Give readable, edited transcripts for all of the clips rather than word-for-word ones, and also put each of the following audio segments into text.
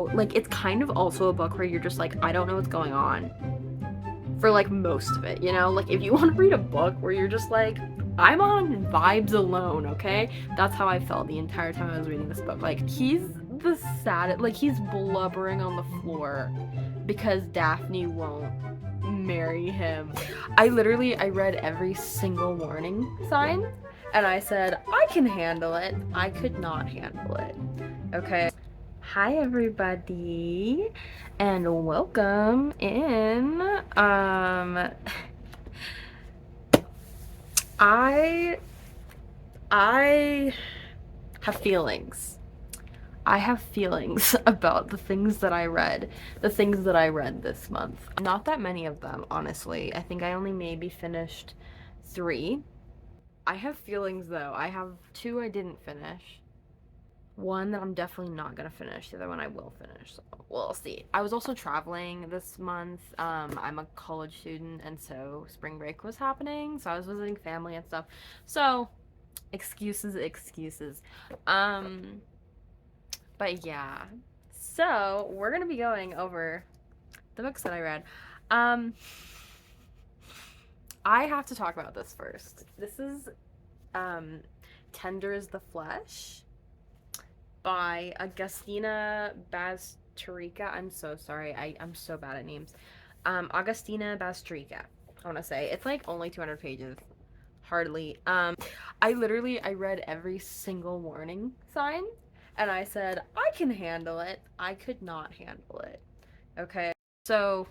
Like, it's kind of also a book where you're just like, I don't know what's going on for like most of it, you know? Like, if you want to read a book where you're just like, I'm on vibes alone, okay? That's how I felt the entire time I was reading this book. Like, he's the saddest, like, he's blubbering on the floor because Daphne won't marry him. I read every single warning sign and I said, I can handle it. I could not handle it. Okay. Hi everybody and welcome in. I I have feelings. I have feelings about the things that I read this month. Not that many of them, honestly. I think I only maybe finished 3. I have feelings though. I have 2 I didn't finish. One that I'm definitely not gonna finish. The other one I will finish. So we'll see. I was also traveling this month. I'm a college student, and so spring break was happening. So I was visiting family and stuff. So excuses, excuses. But yeah. So we're gonna be going over the books that I read. Um, I have to talk about this first. This is um, Tender is the Flesh by Agustina Bazterrica. I'm so sorry. I'm so bad at names. Agustina Bazterrica. I want to say it's like only 200 pages. Hardly. I read every single warning sign and I said, I can handle it. I could not handle it. Okay. So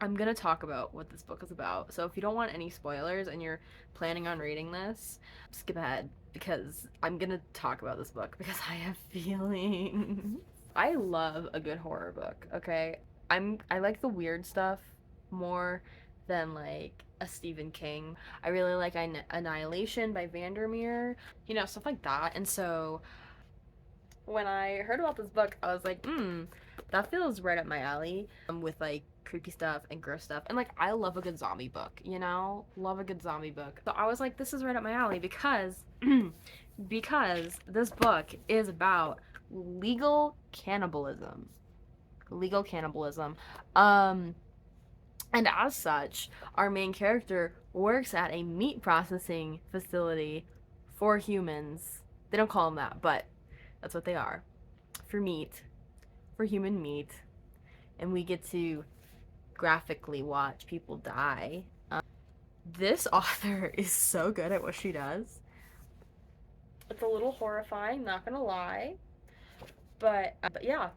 I'm gonna talk about what this book is about. So if you don't want any spoilers and you're planning on reading this, skip ahead because I'm gonna talk about this book because I have feelings. I love a good horror book, okay? I like the weird stuff more than like a Stephen King. I really like Annihilation by Vandermeer, stuff like that. And so when I heard about this book, I was like, that feels right up my alley. With like creepy stuff and gross stuff. And like, I love a good zombie book, Love a good zombie book. So I was like, this is right up my alley because, because this book is about legal cannibalism. Legal cannibalism. And as such, our main character works at a meat processing facility for humans. They don't call them that, but that's what they are. For meat. For human meat. And we get to graphically watch people die. This author is so good at what she does. It's a little horrifying, not gonna lie. But yeah,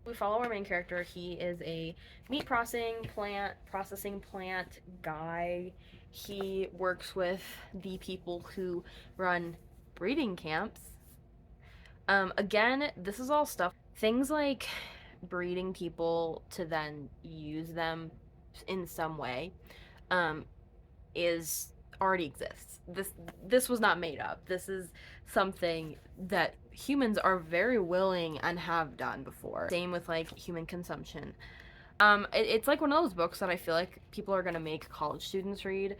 we follow our main character. He is a meat processing plant guy. He works with the people who run breeding camps. Again, this is all stuff, things like breeding people to then use them in some way, is already exists. This was not made up. This is something that humans are very willing and have done before. Same with like human consumption. It's like one of those books that I feel like people are gonna make college students read.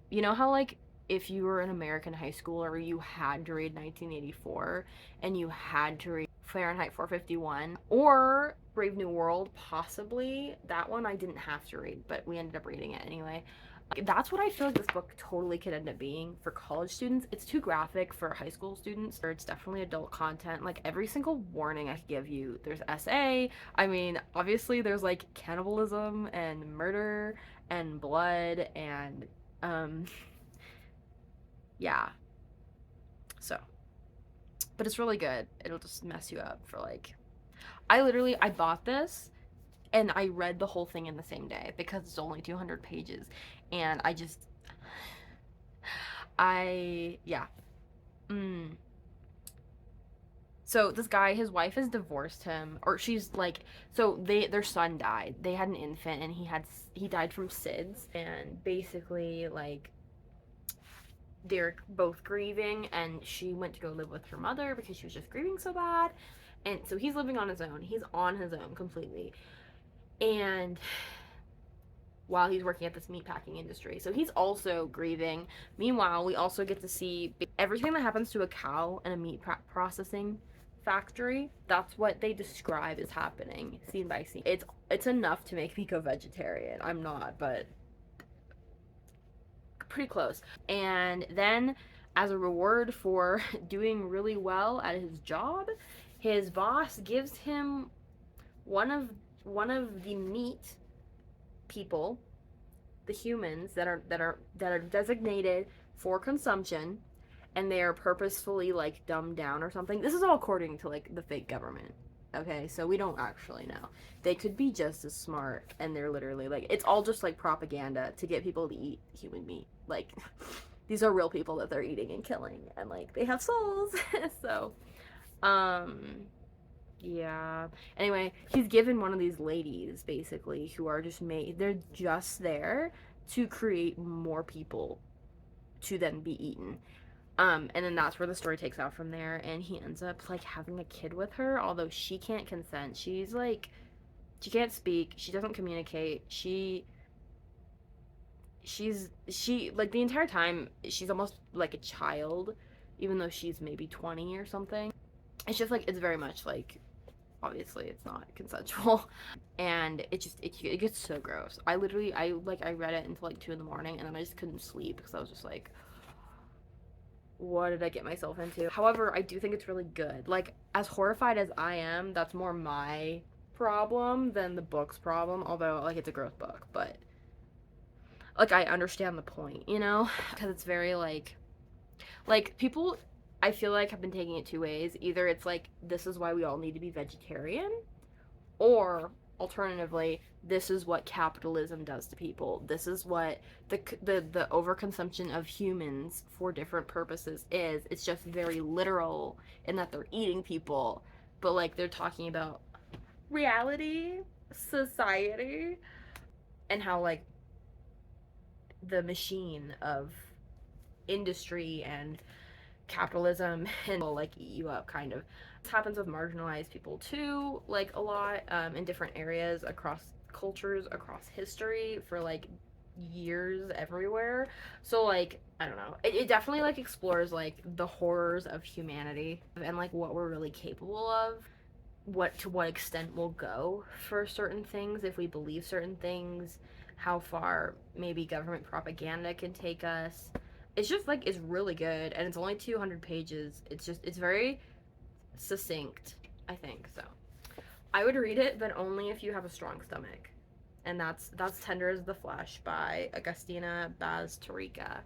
You know how like if you were in American high school or you had to read 1984 and you had to read Fahrenheit 451 or Brave New World, possibly. That one I didn't have to read, but we ended up reading it anyway. That's what I feel like this book totally could end up being for college students. It's too graphic for high school students, or it's definitely adult content. Like every single warning I could give you, there's SA. I mean, obviously there's like cannibalism and murder and blood and yeah. So, but it's really good. It'll just mess you up for like I bought this and I read the whole thing in the same day because it's only 200 pages and yeah. Mm. So this guy, his wife has divorced him, or she's like, so their son died. They had an infant and he died from SIDS, and basically like they're both grieving, and she went to go live with her mother because she was just grieving so bad. And so he's living on his own. He's on his own completely. And while he's working at this meatpacking industry. So he's also grieving. Meanwhile, we also get to see everything that happens to a cow in a meat processing factory. That's what they describe as happening, scene by scene. It's enough to make me go vegetarian. I'm not, but pretty close. And then, as a reward for doing really well at his job, his boss gives him one of the meat people, the humans that are designated for consumption, and they are purposefully like dumbed down or something. This is all according to like the fake government. Okay, so we don't actually know. They could be just as smart, and they're literally like, it's all just like propaganda to get people to eat human meat. Like, these are real people that they're eating and killing, and like they have souls. So, yeah. Anyway, he's given one of these ladies basically who are just they're just there to create more people to then be eaten. And then that's where the story takes out from there, and he ends up like having a kid with her, although she can't consent. She's like, she can't speak, she doesn't communicate, she like the entire time she's almost like a child, even though she's maybe 20 or something. It's just like, it's very much like, obviously it's not consensual, and it gets so gross. I read it until like 2 in the morning, and then I just couldn't sleep because I was just like, what did I get myself into? However, I do think it's really good. Like, as horrified as I am, that's more my problem than the book's problem, although like it's a gross book, but like I understand the point, you know, because it's very like people, I feel like, have been taking it two ways. Either it's like, this is why we all need to be vegetarian, or alternatively, this is what capitalism does to people. This is what the overconsumption of humans for different purposes is. It's just very literal in that they're eating people, but like they're talking about reality, society, and how like the machine of industry and capitalism and will like eat you up, kind of. This happens with marginalized people too, like a lot, in different areas, across cultures, across history, for like years, everywhere. So like, I don't know, it definitely like explores like the horrors of humanity and like what we're really capable of, to what extent we'll go for certain things if we believe certain things, how far maybe government propaganda can take us. It's just like, it's really good, and it's only 200 pages. It's very succinct, I think. So I would read it, but only if you have a strong stomach. And that's Tender as the Flesh by Agustina Bazterrica.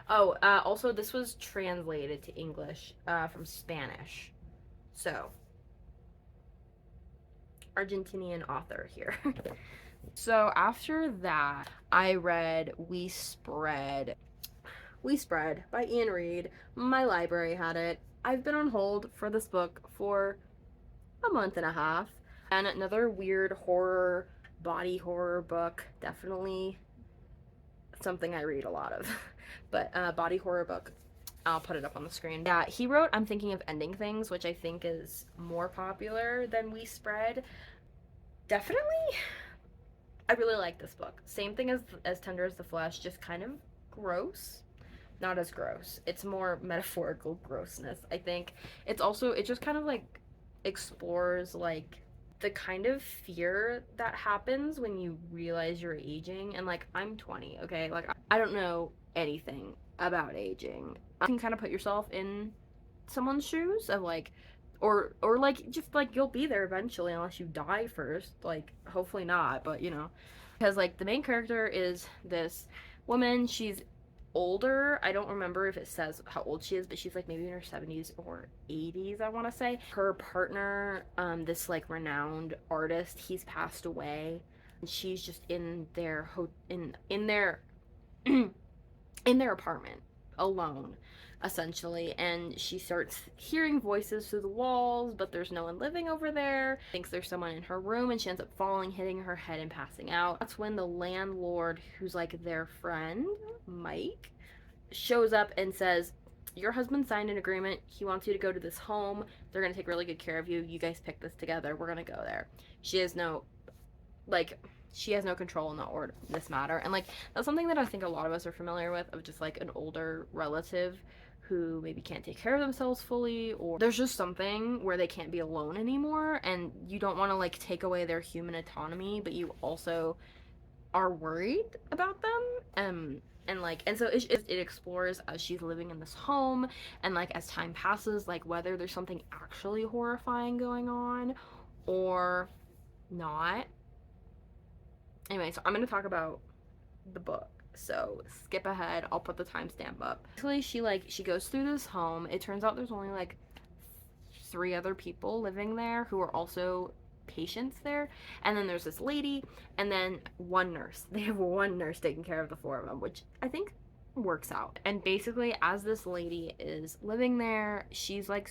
Also, this was translated to English from Spanish. So, Argentinian author here. So after that, I read We Spread by Ian Reid. My library had it. I've been on hold for this book for a month and a half. And another weird horror, body horror book. Definitely something I read a lot of. But body horror book. I'll put it up on the screen. Yeah, he wrote I'm Thinking of Ending Things, which I think is more popular than We Spread. Definitely, I really like this book. Same thing as Tender as the Flesh, just kind of gross. Not as gross. It's more metaphorical grossness, I think. It just kind of like explores like the kind of fear that happens when you realize you're aging. And like, I'm 20, okay? Like, I don't know anything about aging. You can kind of put yourself in someone's shoes of like, or like, just like, you'll be there eventually unless you die first. Like, hopefully not, but you know. Because like, the main character is this woman. She's older. I don't remember if it says how old she is, but she's like maybe in her 70s or 80s, I want to say. Her partner, this like renowned artist, he's passed away, and she's just in their in their in their apartment alone, essentially. And she starts hearing voices through the walls, but there's no one living over there. Thinks there's someone in her room, and she ends up falling, hitting her head, and passing out. That's when the landlord, who's like their friend, Mike, shows up and says, your husband signed an agreement. He wants you to go to this home. They're going to take really good care of you. You guys pick this together. We're going to go there. She has no control in this matter. And like, that's something that I think a lot of us are familiar with, of just like an older relative who maybe can't take care of themselves fully, or there's just something where they can't be alone anymore, and you don't want to like take away their human autonomy, but you also are worried about them. And so it explores as she's living in this home, and like as time passes, like whether there's something actually horrifying going on or not. Anyway, so I'm gonna talk about the book. So skip ahead. I'll put the timestamp up. Basically, she goes through this home. It turns out there's only like 3 other people living there who are also patients there, and then there's this lady, and then one nurse. They have one nurse taking care of the 4 of them, which I think works out. And basically, as this lady is living there, she's like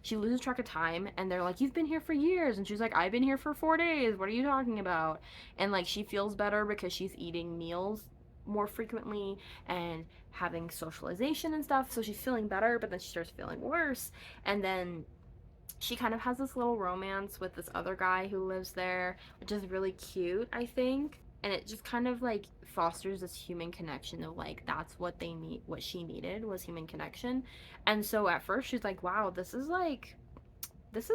she loses track of time, and they're like, you've been here for years, and she's like, I've been here for 4 days, what are you talking about? And like she feels better because she's eating meals more frequently and having socialization and stuff, so she's feeling better, but then she starts feeling worse. And then she kind of has this little romance with this other guy who lives there, which is really cute, I think. And it just kind of like fosters this human connection of like, that's what they need, what she needed was human connection. And so at first she's like, wow, this is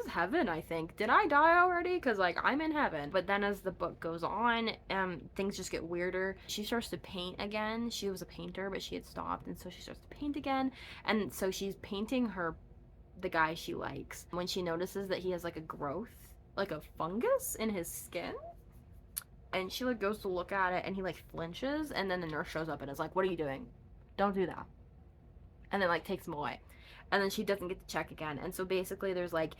heaven, I think. Did I die already? Because like I'm in heaven. But then as the book goes on, things just get weirder. She starts to paint again. She was a painter, but she had stopped, and so she starts to paint again. And so she's painting the guy she likes, when she notices that he has like a growth, like a fungus in his skin. And she like goes to look at it, and he like flinches, and then the nurse shows up and is like, what are you doing? Don't do that. And then like takes him away. And then she doesn't get to check again. And so basically there's like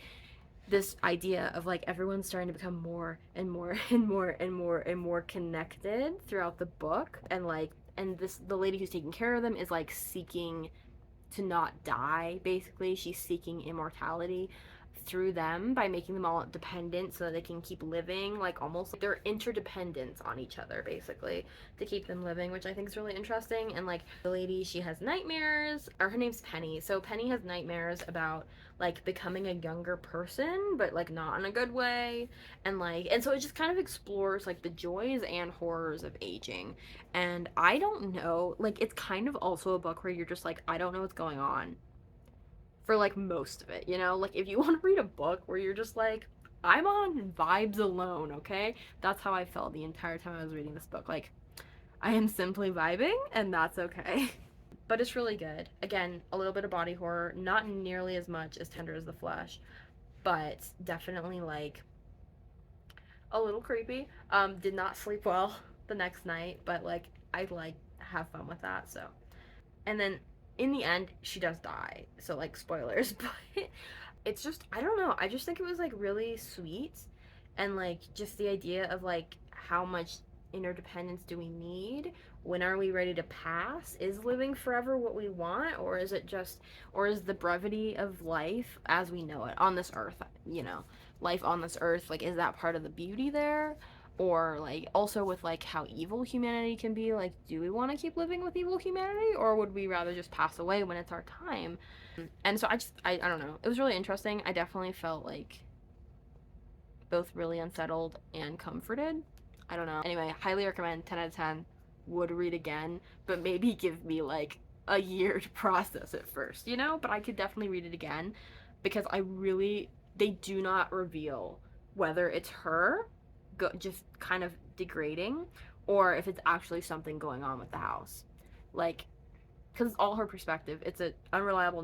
this idea of like everyone's starting to become more and more and more and more and more connected throughout the book. And like, and the lady who's taking care of them is like seeking to not die. Basically, she's seeking immortality through them by making them all dependent so that they can keep living, like almost like they're interdependent on each other basically to keep them living, which I think is really interesting. And like the lady, she has nightmares, or her name's Penny. So Penny has nightmares about like becoming a younger person, but like not in a good way. And so it just kind of explores like the joys and horrors of aging. And I don't know, like it's kind of also a book where you're just like, I don't know what's going on for like most of it, you know? Like if you want to read a book where you're just like, I'm on vibes alone, okay? That's how I felt the entire time I was reading this book. Like I am simply vibing, and that's okay. But it's really good. Again, a little bit of body horror, not nearly as much as Tender as the Flesh, but definitely like a little creepy. Did not sleep well the next night, but like I like have fun with that. So, and then in the end she does die, so like spoilers. But it's just, I don't know, I just think it was like really sweet. And like just the idea of like how much interdependence do we need, when are we ready to pass, is living forever what we want, or is the brevity of life as we know it on this earth, you know, life on this earth, like is that part of the beauty there? Or like also with like how evil humanity can be, like do we want to keep living with evil humanity, or would we rather just pass away when it's our time? And so I don't know, it was really interesting. I definitely felt like both really unsettled and comforted. I don't know. Anyway, highly recommend, 10 out of 10. Would read again, but maybe give me like a year to process it first, you know? But I could definitely read it again, because they do not reveal whether it's her just kind of degrading, or if it's actually something going on with the house. Like, because it's all her perspective. It's an unreliable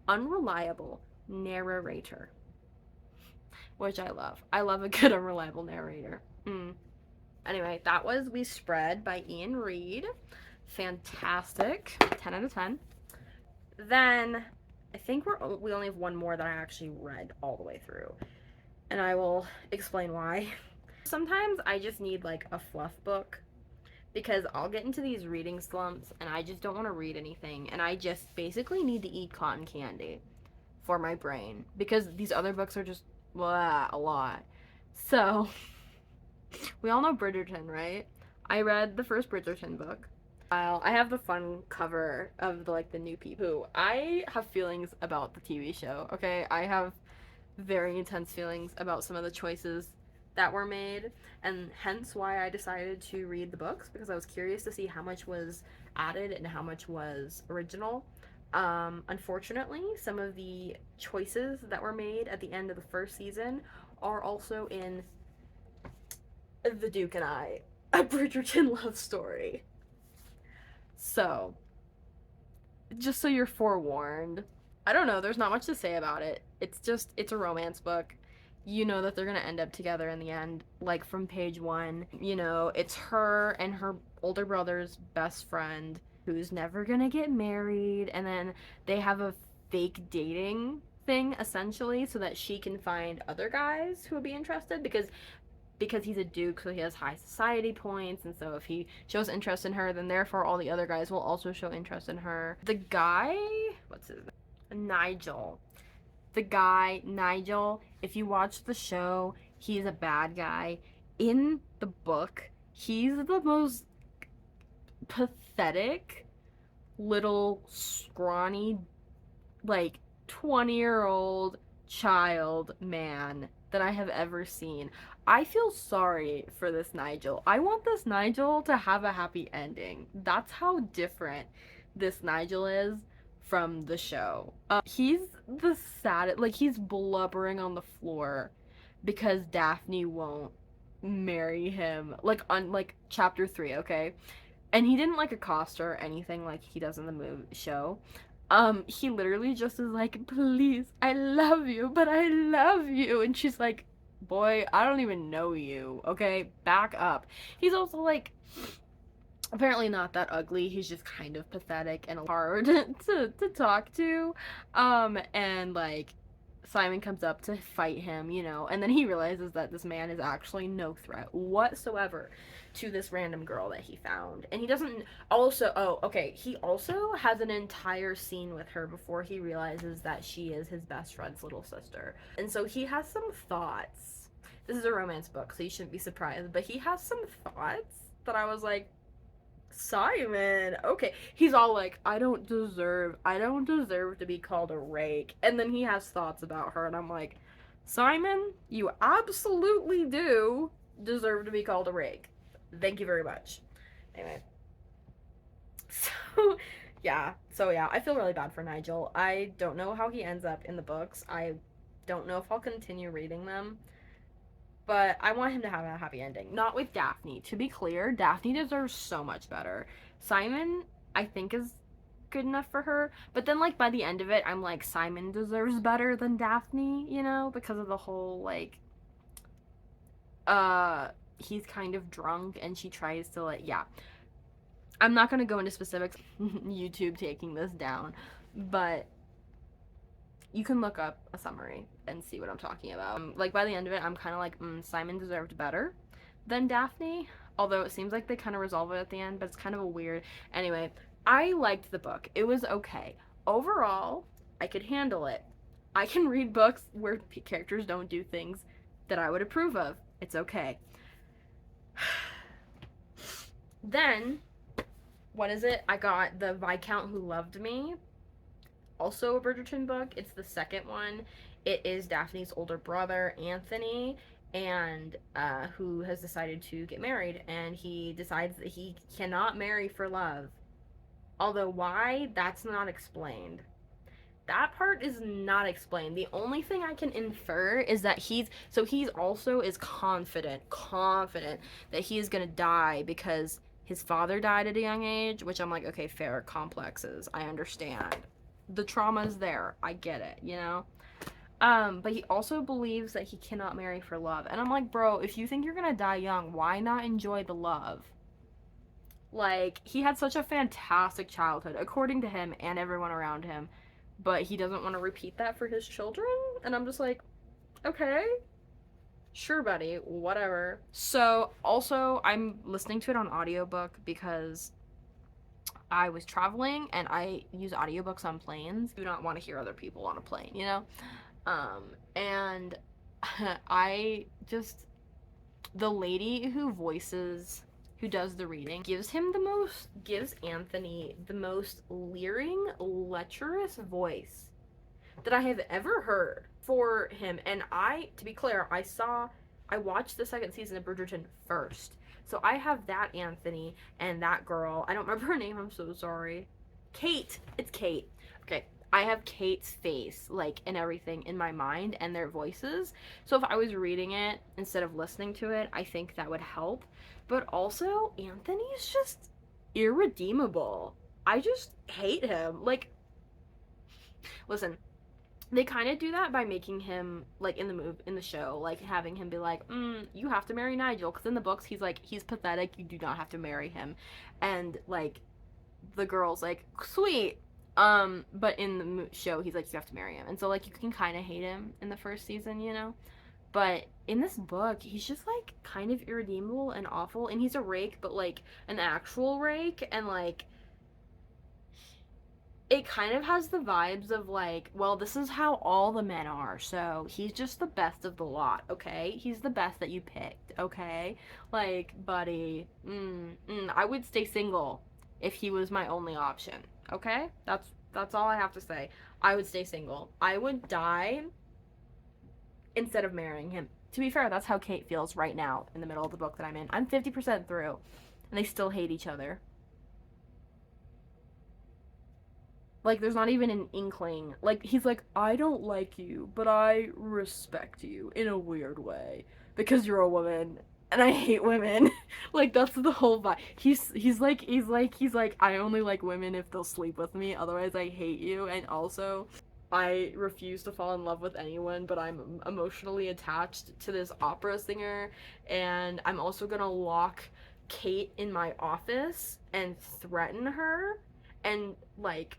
unreliable narrator, which I love. I love a good unreliable narrator. Anyway, that was We Spread by Ian Reid. Fantastic. 10 out of 10. Then I think we only have one more that I actually read all the way through, and I will explain why. Sometimes I just need like a fluff book, because I'll get into these reading slumps and I just don't want to read anything, and I just basically need to eat cotton candy for my brain, because these other books are just blah, a lot. So we all know Bridgerton, right? I read the first Bridgerton book. I have the fun cover of the new people. Who I have feelings about the TV show, okay? I have very intense feelings about some of the choices that were made, and hence why I decided to read the books, because I was curious to see how much was added and how much was original. Unfortunately, some of the choices that were made at the end of the first season are also in The Duke and I, a Bridgerton love story. So, just so you're forewarned. I don't know, there's not much to say about it. It's a romance book. You know that they're gonna end up together in the end, like from page one. You know, it's her and her older brother's best friend who's never gonna get married, and then they have a fake dating thing essentially so that she can find other guys who would be interested because he's a duke, so he has high society points, and so if he shows interest in her, then therefore all the other guys will also show interest in her. The guy, what's his name? Nigel. The guy, Nigel, if you watch the show, he's a bad guy. In the book, he's the most pathetic little scrawny, like 20-year-old child man that I have ever seen. I feel sorry for this Nigel. I want this Nigel to have a happy ending. That's how different this Nigel is from the show. He's the saddest, like he's blubbering on the floor because Daphne won't marry him. Like on like chapter 3, okay? And he didn't like accost her or anything like he does in the show. He literally just is like, please, I love you, but I love you. And she's like, boy, I don't even know you, okay? Back up. He's also like, apparently not that ugly. He's just kind of pathetic and hard to talk to. And like, Simon comes up to fight him, you know, and then he realizes that this man is actually no threat whatsoever to this random girl that he found. And he doesn't also, oh, okay, he also has an entire scene with her before he realizes that she is his best friend's little sister. And so he has some thoughts. This is a romance book, so you shouldn't be surprised, but he has some thoughts that I was like, Simon, okay. He's all like, I don't deserve to be called a rake. And then he has thoughts about her, and I'm like, Simon, you absolutely do deserve to be called a rake. Thank you very much. Anyway. So yeah, I feel really bad for Nigel. I don't know how he ends up in the books. I don't know if I'll continue reading them. But I want him to have a happy ending. Not with Daphne. To be clear, Daphne deserves so much better. Simon, I think, is good enough for her. But then, like, by the end of it, I'm like, Simon deserves better than Daphne, you know? Because of the whole, like, he's kind of drunk and she tries to, like, yeah. I'm not going to go into specifics. YouTube taking this down. But you can look up a summary and see what I'm talking about. Like, by the end of it, I'm kind of like, Simon deserved better than Daphne. Although it seems like they kind of resolve it at the end, but it's kind of a weird... Anyway, I liked the book. It was okay. Overall, I could handle it. I can read books where characters don't do things that I would approve of. It's okay. Then, what is it? I got The Viscount Who Loved Me. Also a Bridgerton book. It's the second one. It is Daphne's older brother, Anthony, and who has decided to get married, and he decides that he cannot marry for love. Although why, that's not explained. That part is not explained. The only thing I can infer is that he's also is confident that he is gonna die because his father died at a young age, which I'm like, okay, fair, complexes, I understand. The trauma's there, I get it, you know? But he also believes that he cannot marry for love. And I'm like, bro, if you think you're gonna die young, why not enjoy the love? Like, he had such a fantastic childhood, according to him and everyone around him, but he doesn't want to repeat that for his children? And I'm just like, okay, sure, buddy, whatever. So, also, I'm listening to it on audiobook because I was traveling and I use audiobooks on planes. I do not want to hear other people on a plane, you know? And the lady who does the reading gives Anthony the most leering, lecherous voice that I have ever heard for him. And to be clear, I watched the second season of Bridgerton first. So I have that Anthony and that girl. I don't remember her name. I'm so sorry. Kate. It's Kate. Okay. I have Kate's face, like, and everything in my mind and their voices. So if I was reading it instead of listening to it, I think that would help. But also, Anthony is just irredeemable. I just hate him. Like, listen, they kind of do that by making him, like, in the show, like having him be like, you have to marry Nigel, because in the books he's like, he's pathetic, you do not have to marry him. And like the girl's like, sweet. But in the show he's like, you have to marry him. And so like you can kind of hate him in the first season, you know. But in this book he's just like kind of irredeemable and awful, and he's a rake, but like an actual rake. And like it kind of has the vibes of like, well, this is how all the men are, so he's just the best of the lot, okay? He's the best that you picked, okay? Like, buddy, I would stay single if he was my only option, okay? That's all I have to say. I would stay single. I would die instead of marrying him. To be fair, that's how Kate feels right now in the middle of the book that I'm in. I'm 50% through, and they still hate each other. Like, there's not even an inkling. Like, he's like, I don't like you, but I respect you in a weird way because you're a woman and I hate women. Like, that's the whole vibe. He's like, I only like women if they'll sleep with me. Otherwise, I hate you. And also, I refuse to fall in love with anyone, but I'm emotionally attached to this opera singer. And I'm also gonna lock Kate in my office and threaten her. And, like,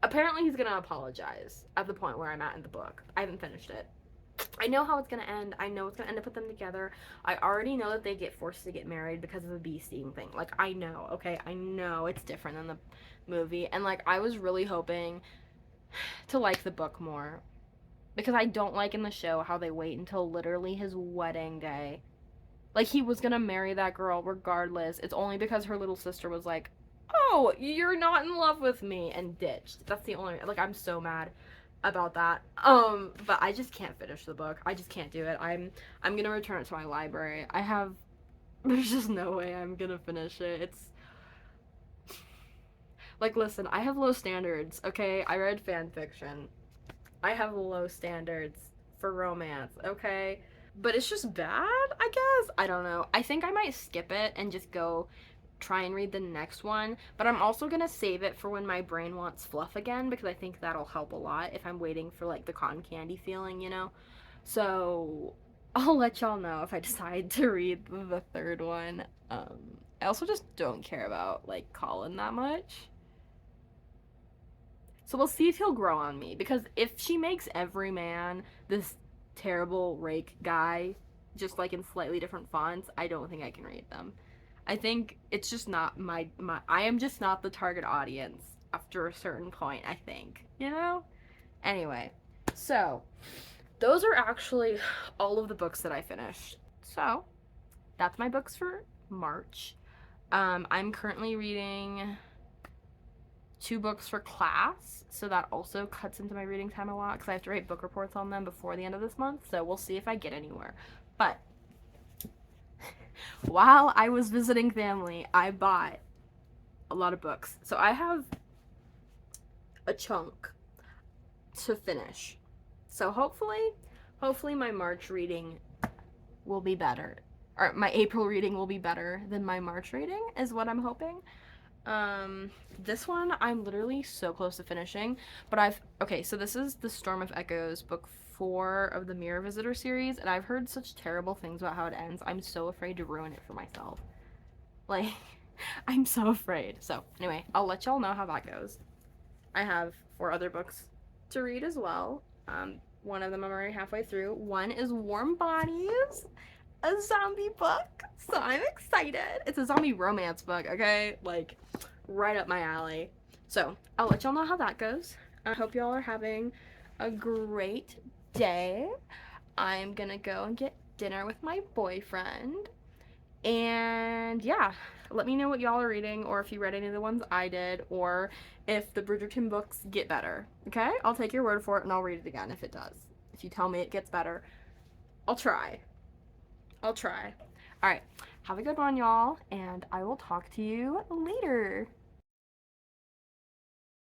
apparently he's gonna apologize at the point where I'm at in the book. I haven't finished it. I know how it's gonna end. I know it's gonna end up with them together. I already know that they get forced to get married because of the bee sting thing. Like, I know, okay? I know it's different than the movie. And, like, I was really hoping to like the book more. Because I don't like in the show how they wait until literally his wedding day. Like, he was gonna marry that girl regardless. It's only because her little sister was like, oh, you're not in love with me, and ditched. That's the only, like, I'm so mad about that. But I just can't finish the book. I just can't do it. I'm gonna return it to my library. There's just no way I'm gonna finish it. It's like, listen, I have low standards, okay? I read fan fiction. I have low standards for romance, okay? But it's just bad, I guess. I don't know. I think I might skip it and just go try and read the next one, but I'm also gonna save it for when my brain wants fluff again, because I think that'll help a lot if I'm waiting for like the cotton candy feeling, you know. So I'll let y'all know if I decide to read the third one. I also just don't care about like Colin that much, so we'll see if he'll grow on me, because if she makes every man this terrible rake guy, just like in slightly different fonts, I don't think I can read them. I think it's just not my I am just not the target audience after a certain point, I think. You know? Anyway, so those are actually all of the books that I finished. So, that's my books for March. I'm currently reading 2 books for class, so that also cuts into my reading time a lot because I have to write book reports on them before the end of this month, so we'll see if I get anywhere. But while I was visiting family, I bought a lot of books. So I have a chunk to finish. So hopefully my March reading will be better. Or my April reading will be better than my March reading, is what I'm hoping. This one I'm literally so close to finishing, but okay, so this is The Storm of Echoes, book 4 of the Mirror Visitor series, and I've heard such terrible things about how it ends. I'm so afraid to ruin it for myself. Like, I'm so afraid. So, anyway, I'll let y'all know how that goes. I have 4 other books to read as well. One of them I'm already halfway through. One is Warm Bodies, a zombie book, so I'm excited. It's a zombie romance book, okay? Like, right up my alley. So, I'll let y'all know how that goes. I hope y'all are having a great day. I'm gonna go and get dinner with my boyfriend. And yeah, let me know what y'all are reading, or if you read any of the ones I did, or if the Bridgerton books get better, okay? I'll take your word for it and I'll read it again if it does. If you tell me it gets better, I'll try. Alright, Have a good one, y'all, and I will talk to you later.